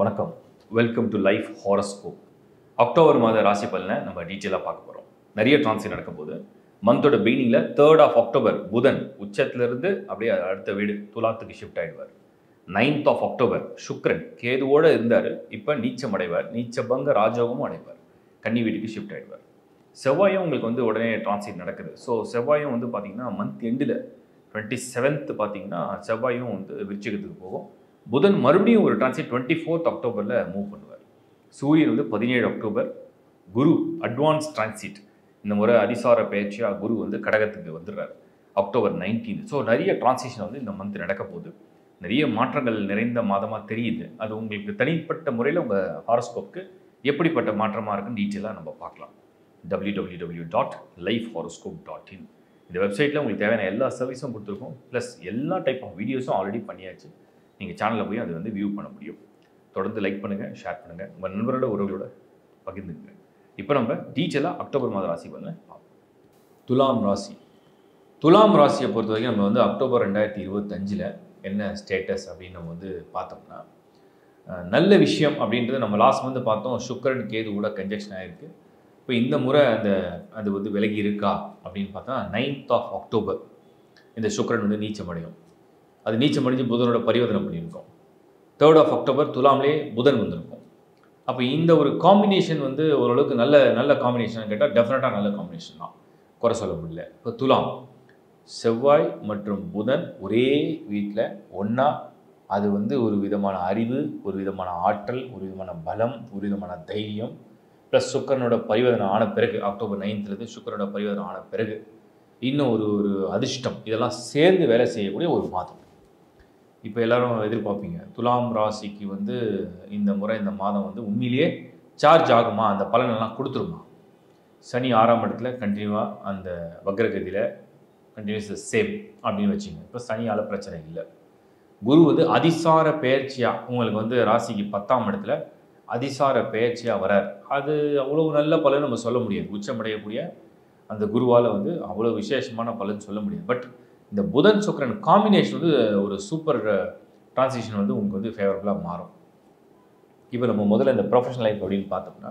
வணக்கம். Welcome to life horoscope. October மாத ராசி பலனை நம்ம டீட்டெயிலாக பார்க்க போகிறோம். நிறைய டிரான்சிட் நடக்கும்போது மந்தோட பிகினிங்கில் 3rd ஆஃப் அக்டோபர் புதன் உச்சத்திலிருந்து அப்படியே அடுத்த வீடு துலாத்துக்கு ஷிஃப்ட் ஆகிடுவார். 9th ஆஃப் அக்டோபர் சுக்கிரன் கேதுவோடு இருந்தார், இப்போ நீச்சம் அடைவார், நீச்சபங்க ராஜயோகமும் அடைவார், கன்னி வீட்டுக்கு ஷிஃப்ட் ஆகிடுவார். செவ்வாயும் உங்களுக்கு வந்து உடனே டிரான்சிட் நடக்குது. ஸோ செவ்வாயும் வந்து பார்த்திங்கன்னா மந்த் எண்டில் 27th பார்த்திங்கன்னா செவ்வாயும் வந்து விருச்சிகத்துக்கு போகும். புதன் மறுபடியும் ஒரு டிரான்சிட் 24th அக்டோபரில் மூவ் பண்ணுவார். சூரியன் வந்து 17 அக்டோபர். குரு அட்வான்ஸ் டிரான்சிட், இந்த முறை அதிசார பயிற்சியாக குரு வந்து கடகத்துக்கு வந்துடுறார் அக்டோபர் 19. ஸோ நிறைய டிரான்சிஷன் வந்து இந்த மந்த் நடக்க போகுது. நிறைய மாற்றங்கள் நிறைந்த மாதமாக தெரியுது. அது உங்களுக்கு தனிப்பட்ட முறையில் உங்கள் ஹாரோஸ்கோப்புக்கு எப்படிப்பட்ட மாற்றமாக இருக்குன்னு டீட்டெயிலாக நம்ம பார்க்கலாம். www.lifehoroscope.in இந்த வெப்சைட்டில் உங்களுக்கு தேவையான எல்லா சர்வீஸும் கொடுத்துருக்கோம். ப்ளஸ் எல்லா டைப் ஆஃப் வீடியோஸும் ஆல்ரெடி பண்ணியாச்சு. நீங்கள் சேனலில் போய் அதை வந்து வியூ பண்ண முடியும். தொடர்ந்து லைக் பண்ணுங்கள், ஷேர் பண்ணுங்கள், உங்கள் நண்பரோட உறவுகளோட பகிர்ந்துங்க. இப்போ நம்ம டீட்டெயிலாக அக்டோபர் மாத ராசி பலனை பார்ப்போம். துலாம் ராசி. துலாம் ராசியை பொறுத்த வரைக்கும் நம்ம வந்து அக்டோபர் 2025 என்ன ஸ்டேட்டஸ் அப்படின்னு நம்ம வந்து பார்த்தோம்னா, நல்ல விஷயம் அப்படின்றது நம்ம லாஸ்ட் மந்த் பார்த்தோம். சுக்கிரன் கேது கூட கன்ஜெக்ஷன் ஆகிருக்கு. இப்போ இந்த முறை அது வந்து விலகி இருக்கா அப்படின்னு பார்த்தா 9th ஆஃப் அக்டோபர் இந்த சுக்கிரன் வந்து நீச்சமடையும். அது நீச்சமடைஞ்சு புதனோட பரிவர்த்தனை பண்ணியிருக்கோம். 3rd ஆஃப் அக்டோபர் துலாம்லேயே புதன் வந்திருக்கும். அப்போ இந்த ஒரு காம்பினேஷன் வந்து ஓரளவுக்கு நல்ல காம்பினேஷன் கேட்டால் டெஃபினட்டாக நல்ல காம்பினேஷன் தான், குறை சொல்ல முடியல. இப்போ துலாம் செவ்வாய் மற்றும் புதன் ஒரே வீட்டில் ஒன்றா, அது வந்து ஒரு விதமான அறிவு, ஒரு விதமான ஆற்றல், ஒரு விதமான பலம், ஒரு விதமான தைரியம், ப்ளஸ் சுக்கிரனோட பரிவர்த்தனை ஆன பிறகு அக்டோபர் 9th சுக்கிரனோட பரிவர்த்தனை ஆன பிறகு இன்னும் ஒரு அதிர்ஷ்டம், இதெல்லாம் சேர்ந்து வேலை செய்யக்கூடிய ஒரு மாதம். இப்போ எல்லாரும் எதிர்பார்ப்பீங்க, துலாம் ராசிக்கு வந்து இந்த முறை இந்த மாதம் வந்து உண்மையிலேயே சார்ஜ் ஆகுமா, அந்த பலனெல்லாம் கொடுத்துருமா? சனி 6ஆம் இடத்துல கண்டினியூவாக அந்த வக்ரகதியில் கண்டினியூஸ் சேம் அப்படின்னு வச்சுங்க. இப்போ சனியால் பிரச்சனை இல்லை. குரு வந்து அதிசார பெயர்ச்சியாக உங்களுக்கு வந்து ராசிக்கு 10ஆம் இடத்துல அதிசார பெயர்ச்சியாக வரார். அது அவ்வளோ நல்ல பலன் நம்ம சொல்ல முடியாது. உச்சமடையக்கூடிய அந்த குருவால் வந்து அவ்வளோ விசேஷமான பலன் சொல்ல முடியாது. பட் இந்த புதன் சுக்கிரன் காம்பினேஷன் வந்து ஒரு சூப்பர் டிரான்சிஷன் வந்து உங்களுக்கு வந்து ஃபேவரபுளாக மாறும். இப்போ நம்ம முதல்ல இந்த ப்ரொஃபஷனல் லைஃப் அப்படின்னு பார்த்தோம்னா,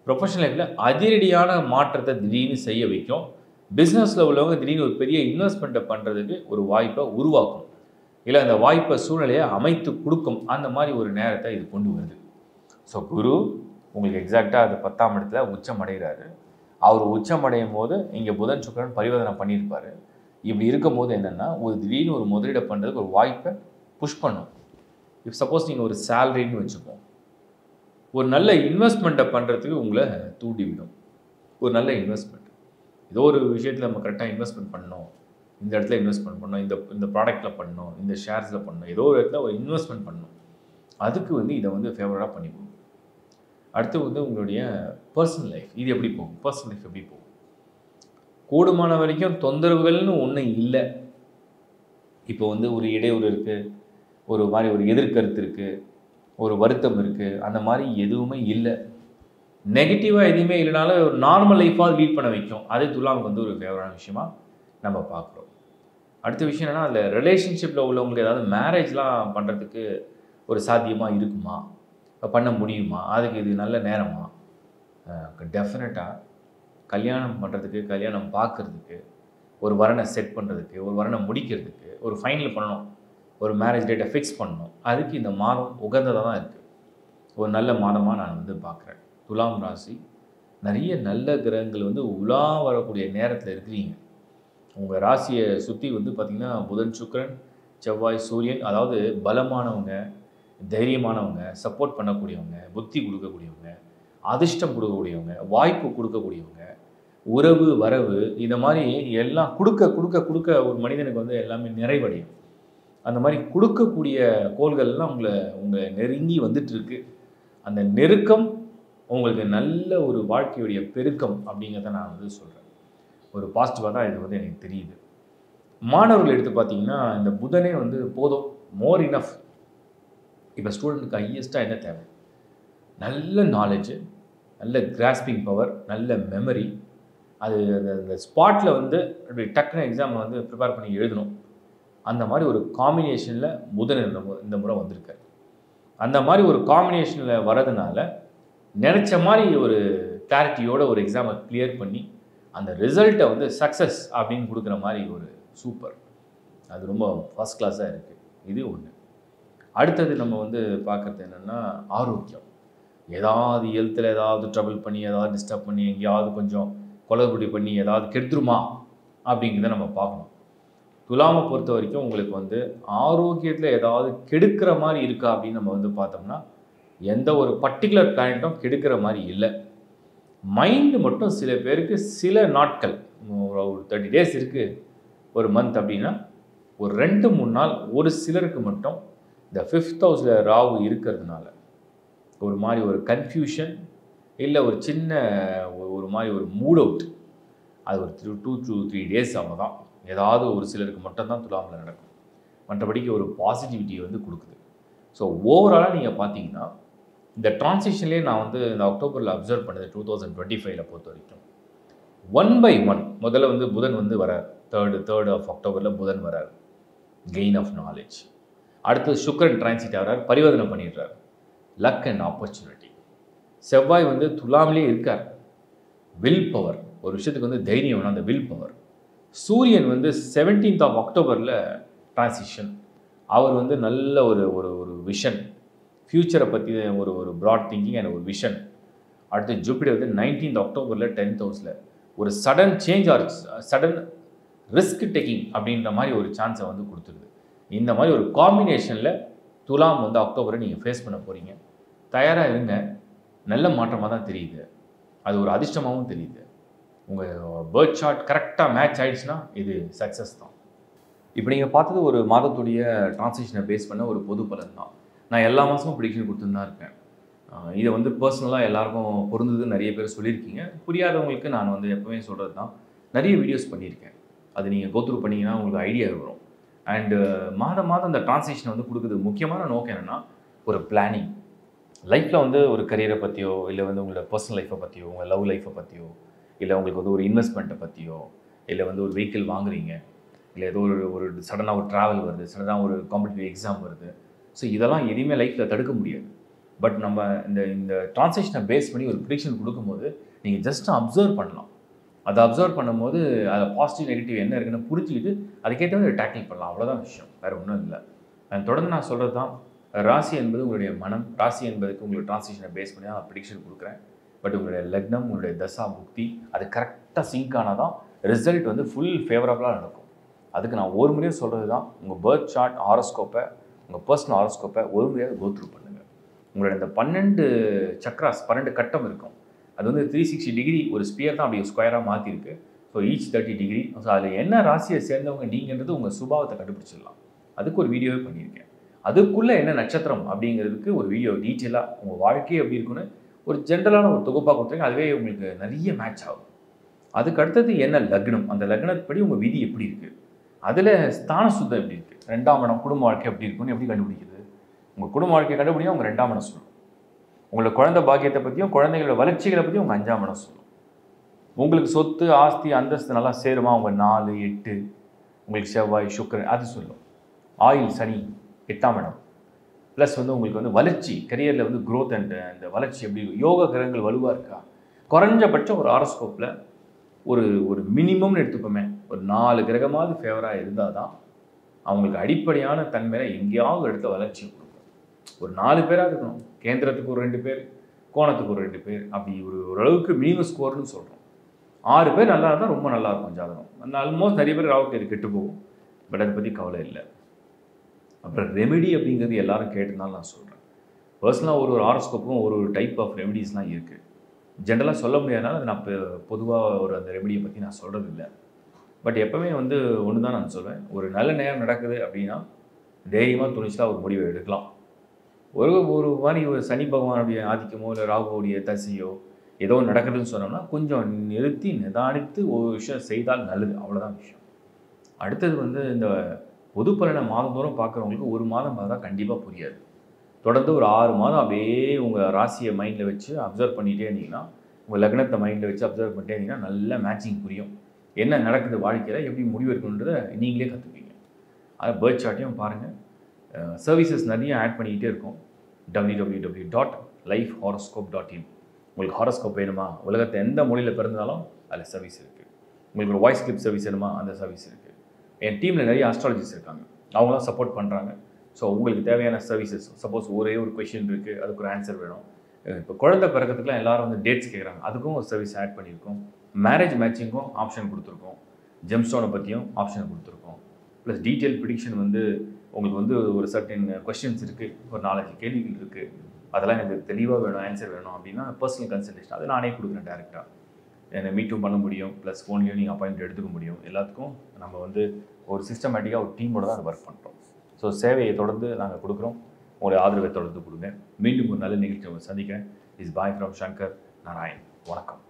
ப்ரொஃபஷனல் லைஃப்பில் அதிரடியான மாற்றத்தை திடீர்னு செய்ய வைக்கும். பிஸ்னஸில் உள்ளவங்க திடீர்னு ஒரு பெரிய இன்வெஸ்ட்மெண்ட்டை பண்ணுறதுக்கு ஒரு வாய்ப்பை உருவாக்கும், இல்லை அந்த வாய்ப்பை சூழ்நிலையை அமைத்து கொடுக்கும். அந்த மாதிரி ஒரு நேரத்தை இது கொண்டு வருது. ஸோ குரு உங்களுக்கு எக்ஸாக்டாக அது 10ஆம் இடத்துல உச்சம் அடைகிறாரு. அவர் உச்சம் அடையும் போது இங்கே புதன் சுக்கிரன் பரிவர்த்தனை பண்ணியிருப்பார். இப்படி இருக்கும் போது என்னென்னா, ஒரு திடீர்னு ஒரு முதலீடை பண்ணுறதுக்கு ஒரு வாய்ப்பை புஷ் பண்ணும். இப் சப்போஸ் நீங்கள் ஒரு சேலரின்னு வச்சுப்போம், ஒரு நல்ல இன்வெஸ்ட்மெண்ட்டை பண்ணுறதுக்கு உங்களை தூண்டிவிடும். ஒரு நல்ல இன்வெஸ்ட்மெண்ட், ஏதோ ஒரு விஷயத்தில் நம்ம கரெக்டாக இன்வெஸ்ட்மெண்ட் பண்ணணும், இந்த இடத்துல இன்வெஸ்ட்மெண்ட் பண்ணணும், இந்த ப்ராடக்ட்டில் பண்ணணும், இந்த ஷேர்ஸில் பண்ணணும், ஏதோ ஒரு இடத்துல ஒரு இன்வெஸ்ட்மெண்ட் பண்ணணும். அதுக்கு வந்து இதை வந்து ஃபேவராக பண்ணி கொடுக்கும். அடுத்து வந்து உங்களுடைய பர்சனல் லைஃப் இது எப்படி போகும், பர்சனல் லைஃப் எப்படி போகும்? கூடுமான வரைக்கும் தொந்தரவுகள்னு ஒன்றும் இல்லை. இப்போ வந்து ஒரு இடையூறு இருக்குது, ஒரு மாதிரி ஒரு எதிர்கருத்து இருக்குது, ஒரு வருத்தம் இருக்குது, அந்த மாதிரி எதுவுமே இல்லை. நெகட்டிவாக எதுவுமே இல்லைனாலும் ஒரு நார்மல் லைஃபாக லீட் பண்ண வைக்கும். அது துலாமுக்கு வந்து ஒரு ஃபேவரான விஷயமாக நம்ம பார்க்குறோம். அடுத்த விஷயம் என்னென்னா, அதில் ரிலேஷன்ஷிப்பில் உள்ளவங்களுக்கு ஏதாவது மேரேஜ்லாம் பண்ணுறதுக்கு ஒரு சாத்தியமாக இருக்குமா, பண்ண முடியுமா, அதுக்கு இது நல்ல நேரமா? டெஃபினட்டாக கல்யாணம் பண்ணுறதுக்கு, கல்யாணம் பார்க்குறதுக்கு, ஒரு வரனை செட் பண்ணுறதுக்கு, ஒரு வரனை முடிக்கிறதுக்கு, ஒரு ஃபைனல் பண்ணணும், ஒரு மேரேஜ் டேட்டை ஃபிக்ஸ் பண்ணணும், அதுக்கு இந்த மாதம் உகந்ததாக தான் இருக்குது. ஒரு நல்ல மாதமாக நான் வந்து பார்க்குறேன். துலாம் ராசி நிறைய நல்ல கிரகங்கள் வந்து உலா வரக்கூடிய நேரத்தில் இருக்கிறீங்க. உங்கள் ராசியை சுற்றி வந்து பார்த்திங்கன்னா புதன் சுக்கிரன் செவ்வாய் சூரியன், அதாவது பலமானவங்க, தைரியமானவங்க, சப்போர்ட் பண்ணக்கூடியவங்க, புத்தி கொடுக்கக்கூடியவங்க, அதிர்ஷ்டம் கொடுக்கக்கூடியவங்க, வாய்ப்பு கொடுக்கக்கூடியவங்க, உறவு வரவு, இந்த மாதிரி எல்லாம் கொடுக்க ஒரு மனிதனுக்கு வந்து எல்லாமே நிறைவடையும். அந்த மாதிரி கொடுக்கக்கூடிய கோள்கள்லாம் உங்களை நெருங்கி வந்துட்டுருக்கு. அந்த நெருக்கம் உங்களுக்கு நல்ல ஒரு வாழ்க்கையுடைய பெருக்கம் அப்படிங்கிறத நான் வந்து சொல்கிறேன். ஒரு பாசிட்டிவாக தான் இது வந்து எனக்கு தெரியுது. மாணவர்கள் எடுத்து பார்த்தீங்கன்னா, இந்த புதனே வந்து போதும், மோர் இனஃப். இப்போ ஸ்டூடெண்ட்டுக்கு ஹையஸ்ட்டாக என்ன தேவை? நல்ல நாலேஜு, நல்ல கிராஸ்பிங் பவர், நல்ல மெமரி. அது அந்த ஸ்பாட்டில் வந்து அப்படி டக்குன்னு எக்ஸாமை வந்து ப்ரிப்பேர் பண்ணி எழுதணும். அந்த மாதிரி ஒரு காம்பினேஷனில் புதன் இந்த முறை வந்திருக்காரு. அந்த மாதிரி ஒரு காம்பினேஷனில் வரதுனால நினச்ச மாதிரி ஒரு கிளாரிட்டியோட ஒரு எக்ஸாமை கிளியர் பண்ணி அந்த ரிசல்ட்டை வந்து சக்ஸஸ் அப்படின்னு கொடுக்குற மாதிரி ஒரு சூப்பர். அது ரொம்ப ஃபஸ்ட் கிளாஸாக இருக்குது. இது ஒன்று. அடுத்தது நம்ம வந்து பார்க்குறது என்னென்னா ஆரோக்கியம். ஏதாவது ஹெல்த்தில் ஏதாவது ட்ரபிள் பண்ணி ஏதாவது டிஸ்டர்ப் பண்ணி எங்கேயாவது கொஞ்சம் கொலகுடி பண்ணி ஏதாவது கெடுத்துருமா அப்படிங்கிறத நம்ம பார்க்கணும். துலாமை பொறுத்த வரைக்கும் உங்களுக்கு வந்து ஆரோக்கியத்தில் ஏதாவது கெடுக்கிற மாதிரி இருக்கா அப்படின்னு நம்ம வந்து பார்த்தோம்னா எந்த ஒரு பர்டிகுலர் பிளானட்டும் கெடுக்கிற மாதிரி இல்லை. மைண்டு மட்டும் சில பேருக்கு சில நாட்கள் ஒரு 30 days இருக்குது ஒரு மந்த் அப்படின்னா ஒரு 2-3 நாள் ஒரு சிலருக்கு மட்டும் இந்த 5th ஹவுஸில் ராகு இருக்கிறதுனால ஒரு மாதிரி ஒரு கன்ஃபியூஷன் இல்லை ஒரு சின்ன ஒரு மாதிரி ஒரு மூட் அவுட், அது ஒரு 2 to 3 days அவ்வளோதான். ஏதாவது ஒரு சிலருக்கு மட்டும்தான் துலாமில் நடக்கும். மற்றபடிக்கு ஒரு பாசிட்டிவிட்டியை வந்து கொடுக்குது. ஸோ ஓவராலாக நீங்கள் பார்த்தீங்கன்னா இந்த டிரான்சிஷன்லேயே நான் வந்து இந்த அக்டோபரில் அப்சர்வ் பண்ணது 2025 பொறுத்த வரைக்கும் 1 by 1 முதல்ல வந்து புதன் வந்து வரார். 3rd of அக்டோபரில் புதன் வரார், கெயின் ஆஃப் நாலேஜ். அடுத்தது சுக்கிரன் டிரான்சிட் ஆகிறார், பரிவர்த்தனை பண்ணிடுறார், லக் அண்ட் ஆப்பர்ச்சுனிட்டி. செவ்வாய் வந்து துலாமிலே இருக்கார், வில் பவர். ஒரு விஷயத்துக்கு வந்து தைரியம் வேணும், அந்த வில் பவர். சூரியன் வந்து 17th of அக்டோபரில் டிரான்சிஷன். அவர் வந்து நல்ல ஒரு ஒரு ஒரு விஷன், ஃப்யூச்சரை பற்றி ஒரு ப்ராட் திங்கிங் அண்ட் ஒரு விஷன். அடுத்து ஜூபிட்டர் வந்து 19th அக்டோபரில் 10th ஹவுஸில் ஒரு sudden change R sudden risk taking அப்படின்ற மாதிரி ஒரு சான்ஸை வந்து கொடுத்துருது. இந்த மாதிரி ஒரு காம்பினேஷனில் துலாம் வந்து அக்டோபரை நீங்கள் ஃபேஸ் பண்ண போகிறீங்க. தயாராக இருங்க. நல்ல மாற்றமாக தான் தெரியுது, அது ஒரு அதிர்ஷ்டமாகவும் தெரியுது. உங்கள் பேர்த் சார்ட் கரெக்டாக மேட்ச் ஆகிடுச்சுன்னா இது சக்ஸஸ் தான். இப்போ நீங்கள் பார்த்தது ஒரு மாதத்துடைய டிரான்சிஷனை பேஸ் பண்ண ஒரு பொது பலன் தான். நான் எல்லா மாதமும் ப்ரிடிக்ஷன் கொடுத்துன்னு தான் இருக்கேன். இதை வந்து பர்சனலாக எல்லாருக்கும் பொருந்தது நிறைய பேர் சொல்லியிருக்கீங்க. புரியாதவங்களுக்கு நான் வந்து எப்போவுமே சொல்கிறது தான், நிறைய வீடியோஸ் பண்ணியிருக்கேன். அது நீங்கள் கோத்ரூ பண்ணிங்கன்னா உங்களுக்கு ஐடியா வரும். அண்டு மாதம் அந்த டிரான்சிஷனை வந்து கொடுக்குறது முக்கியமான நோக்கம் என்னென்னா ஒரு பிளானிங். லைஃப்பில் வந்து ஒரு கரியரை பற்றியோ இல்லை வந்து உங்களோட பர்சனல் லைஃப்பை பற்றியோ உங்கள் லவ் லைஃப்பை பற்றியோ இல்லை உங்களுக்கு வந்து ஒரு இன்வெஸ்ட்மெண்ட்டை பற்றியோ இல்லை வந்து ஒரு வெஹிக்கிள் வாங்குறீங்க இல்லை ஏதோ ஒரு சடனாக ஒரு ட்ராவல் வருது, சடனாக ஒரு காம்படிட்டிவ் எக்ஸாம் வருது. ஸோ இதெல்லாம் எதுவுமே லைஃப்பில் தடுக்க முடியாது. பட் நம்ம இந்த டிரான்சிஷனை பேஸ் பண்ணி ஒரு ப்ரிடிக்ஷன் கொடுக்கும்போது நீங்கள் ஜஸ்ட் அப்சர்வ் பண்ணலாம். அதை அப்சர்வ் பண்ணும்போது அதில் பாசிட்டிவ் நெகட்டிவ் என்ன இருக்குன்னு புரிஞ்சுக்கிட்டு அதுக்கேற்ற மாதிரி டேக்கிள் பண்ணலாம். அவ்வளோதான் விஷயம், வேறு ஒன்றும் இல்லை. தொடர்ந்து நான் சொல்கிறது தான், ராசி என்பது உங்களுடைய மனம். ராசி என்பதுக்கு உங்களுடைய டிரான்சிஷனை பேஸ் பண்ணி தான் ப்ரிடிக்ஷன் கொடுக்குறேன். பட் உங்களுடைய லக்னம், உங்களுடைய தசா புக்தி அது கரெக்டாக சிங்க் ஆனால் தான் ரிசல்ட் வந்து ஃபுல் ஃபேவரபுளாக நடக்கும். அதுக்கு நான் ஒரு முறையாக சொல்கிறது தான், உங்கள் பர்த் சார்ட் ஹாரோஸ்கோப்பை, உங்கள் பர்சனல் ஹாரோஸ்கோப்பை ஒரு முறையாக கோத்ரூ பண்ணுங்கள். உங்களோட இந்த 12 சக்ராஸ் 12 கட்டம் இருக்கும். அது வந்து 360 டிகிரி ஒரு ஸ்பியர் தான், அப்படி ஸ்கொயராக மாற்றிருக்கு. So each 30 degree. ஸோ அதில் என்ன ராசியை சேர்ந்தவங்க நீங்கன்றது உங்கள் சுபாவத்தை கண்டுபிடிச்சிடலாம். அதுக்கு ஒரு வீடியோவே பண்ணியிருக்கேன். அதுக்குள்ளே என்ன நட்சத்திரம் அப்படிங்கிறதுக்கு ஒரு வீடியோ டீட்டெயிலாக உங்கள் வாழ்க்கையே எப்படி இருக்குன்னு ஒரு ஜென்ரலான ஒரு தொகுப்பாக கொடுத்துருங்க. அதுவே உங்களுக்கு நிறைய மேட்ச் ஆகும். அதுக்கு அடுத்தது என்ன லக்னம், அந்த லக்னப்படி உங்கள் விதி எப்படி இருக்குது, அதில் ஸ்தான சுத்தம் எப்படி இருக்குது, 2ஆம் இடம் குடும்ப வாழ்க்கை எப்படி இருக்குன்னு எப்படி கண்டுபிடிக்கிறது. உங்கள் குடும்ப வாழ்க்கையை கண்டுபிடிக்க உங்கள் 2ஆம் இடம் சொல்லும். உங்களோட குழந்தை பாக்கியத்தை பற்றியும் குழந்தைங்களோட வளர்ச்சிகளை பற்றியும் உங்கள் 5ஆம் இடம் சொல்லும். உங்களுக்கு சொத்து ஆஸ்தி அந்தஸ்து நல்லா சேருமா உங்கள் 4, 8, உங்களுக்கு செவ்வாய் சுக்கிரன் அது சொல்லும். ஆயில் சனி 8ஆம் இடம். ப்ளஸ் வந்து உங்களுக்கு வந்து வளர்ச்சி கரியரில் வந்து க்ரோத் அண்ட் அந்த வளர்ச்சி எப்படி யோக கிரகங்கள் வலுவாக இருக்கா. குறைஞ்சபட்சம் ஒரு ஹாரோஸ்கோப்பில் ஒரு மினிமம்னு எடுத்துப்போமே ஒரு 4 கிரகமாவது ஃபேவராக இருந்தால் தான் அவங்களுக்கு அடிப்படையான தன்மையில் எங்கேயாவது இடத்துல வளர்ச்சி கொடுக்கும். ஒரு 4 பேராக இருக்கணும். கேந்திரத்துக்கு ஒரு 2 பேர், கோணத்துக்கு ஒரு 2 பேர், அப்படி ஓரளவுக்கு மினிமம் ஸ்கோர்னு சொல்கிறோம். 6 பேர் நல்லா இருந்தால் ரொம்ப நல்லா இருக்கும் ஜாதகம். அந்த ஆல்மோஸ்ட் நிறைய பேர் ராவுக்கு இது கெட்டு போகும். பட் அதை பற்றி கவலை இல்லை. அப்புறம் ரெமெடி அப்படிங்கிறது எல்லாரும் கேட்டதுனால நான் சொல்கிறேன். பர்சனலாக ஒரு ஹாரோஸ்கோப்புக்கும் ஒரு டைப் ஆஃப் ரெமெடிஸ்லாம் இருக்குது. ஜென்ரலாக சொல்ல முடியாதனால அது நான் பொதுவாக அந்த ரெமெடியை பற்றி நான் சொல்கிறது இல்லை. பட் எப்போவுமே வந்து ஒன்று தான் நான் சொல்வேன், ஒரு நல்ல நேரம் நடக்குது அப்படின்னா தைரியமாக துணிச்சலாக ஒரு முடிவை எடுக்கலாம். ஒரு மாதிரி ஒரு சனி பகவானுடைய ஆதிக்கமோ இல்லை ராகுவோடைய தசையோ ஏதோ நடக்குதுன்னு சொன்னோம்னா கொஞ்சம் நிறுத்தி நிதானித்து ஒரு விஷயம் செய்தால் நல்லது. அவ்வளோதான் விஷயம். அடுத்தது வந்து இந்த பொது பலனை மாதந்தோறும் பார்க்குறவங்களுக்கு ஒரு மாதம் பார்த்தா கண்டிப்பாக புரியாது. தொடர்ந்து ஒரு 6 மாதம் அப்படியே உங்கள் ராசியை மைண்டில் வச்சு அப்சர்வ் பண்ணிகிட்டே இருந்தீங்கன்னா, உங்கள் லக்னத்தை மைண்டில் வச்சு அப்சர்வ் பண்ணிட்டே இருந்தீங்கன்னா நல்ல மேட்சிங் புரியும். என்ன நடக்குது வாழ்க்கையில், எப்படி முடிவு இருக்குன்றதை நீங்களே கற்றுப்பீங்க. அது பேர்த் சார்ட்டையும் பாருங்கள். சர்வீசஸ் நிறைய ஆட் பண்ணிக்கிட்டே இருக்கும். www.lifehoroscope.in. உங்களுக்கு ஹாரோஸ்கோப் வேணுமா, உலகத்தை எந்த மொழியில் பிறந்தாலும் அதில் சர்வீஸ் இருக்குது. உங்களுக்கு ஒரு வாய்ஸ் கிளிப் சர்வீஸ் வேணுமா, அந்த சர்வீஸ் இருக்குது. என் டீமில் நிறைய ஆஸ்ட்ராலஜிஸ்ட் இருக்காங்க, அவங்களாம் சப்போர்ட் பண்ணுறாங்க. ஸோ உங்களுக்கு தேவையான சர்வீசஸ், சப்போஸ் ஒரே ஒரு கொஷின் இருக்குது, அதுக்கு ஒரு ஆன்சர் வேணும். இப்போ குழந்தை பிறக்கிறதுக்குலாம் எல்லாரும் வந்து டேட்ஸ் கேட்குறாங்க, அதுக்கும் ஒரு சர்வீஸ் ஆட் பண்ணியிருக்கோம். மேரேஜ் மேட்சிங்கும் ஆப்ஷன் கொடுத்துருக்கோம், ஜெம்ஸ்டோனை பற்றியும் ஆப்ஷன் கொடுத்துருக்கோம். ப்ளஸ் டீட்டெயில் ப்ரிடிக்ஷன் வந்து உங்களுக்கு வந்து ஒரு சர்டன் கொஸ்டின்ஸ் இருக்குது, ஒரு 4-5 கேள்விகள் இருக்குது, அதெல்லாம் எனக்கு தெளிவாக வேணும், ஆன்சர் வேணும் அப்படின்னா பர்சனல் கன்சல்டேஷன் அது நானே கொடுக்குறேன் டேரெக்டாக. என்னை மீட்டும் பண்ண முடியும், ப்ளஸ் ஃபோன்லேயும் நீங்கள் அப்பாயின்மெண்ட் எடுத்துக்க முடியும். எல்லாத்துக்கும் நம்ம வந்து ஒரு சிஸ்டமேட்டிக்காக ஒரு டீமோட தான் அது ஒர்க் பண்ணுறோம். ஸோ சேவையை தொடர்ந்து நாங்கள் கொடுக்குறோம், உங்களுடைய ஆதரவை தொடர்ந்து கொடுங்க. மீண்டும் ஒரு நல்ல நிகழ்ச்சி உங்களை சந்திக்கிறேன். Is bye from Shankar Narayan. வணக்கம்.